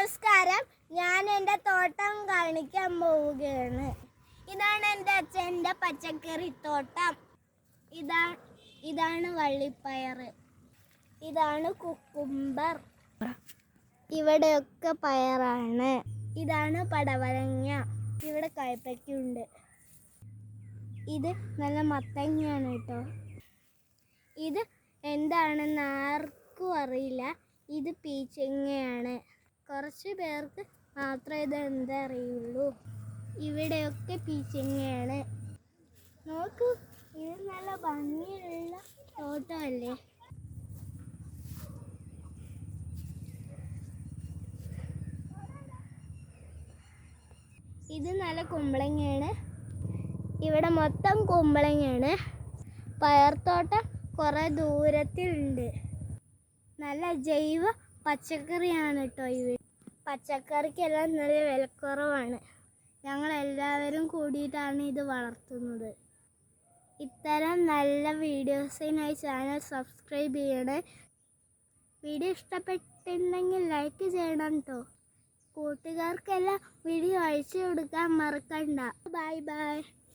നമസ്കാരം. ഞാൻ എൻ്റെ തോട്ടം കാണിക്കാൻ പോവുകയാണ്. ഇതാണ് എൻ്റെ അച്ഛൻ്റെ പച്ചക്കറി തോട്ടം. ഇതാണ് വള്ളിപ്പയർ, ഇതാണ് കുക്കുംബർ, ഇവിടെയൊക്കെ പയറാണ്. ഇതാണ് പടവലങ്ങ, ഇവിടെ കയ്പയ്ക്കുണ്ട്. ഇത് നല്ല മത്തങ്ങയാണ് കേട്ടോ. ഇത് എന്താണെന്ന് ആർക്കും അറിയില്ല. ഇത് പീച്ചങ്ങയാണ്. കുറച്ച് പേർക്ക് മാത്രമേ ഇത് എന്താ അറിയുള്ളൂ. ഇവിടെയൊക്കെ പീച്ചങ്ങയാണ്. നോക്കൂ, ഇത് നല്ല ഭംഗിയുള്ള തോട്ടമല്ലേ. ഇത് നല്ല കുമ്പളങ്ങയാണ്. ഇവിടെ മൊത്തം കുമ്പളങ്ങയാണ്. പയർത്തോട്ടം കുറേ ദൂരത്തിലുണ്ട്. നല്ല ജൈവ പച്ചക്കറിയാണ് കേട്ടോ. പച്ചക്കറിക്കെല്ലാം നല്ല വിലക്കുറവാണ്. ഞങ്ങളെല്ലാവരും കൂടിയിട്ടാണ് ഇത് വളർത്തുന്നത്. ഇത്തരം നല്ല വീഡിയോസിനായി ചാനൽ സബ്സ്ക്രൈബ് ചെയ്യണേ. വീഡിയോ ഇഷ്ടപ്പെട്ടിട്ടുണ്ടെങ്കിൽ ലൈക്ക് ചെയ്യണം കേട്ടോ. കൂട്ടുകാർക്കെല്ലാം വീഡിയോ അയച്ചു കൊടുക്കാൻ മറക്കണ്ട. Bye bye.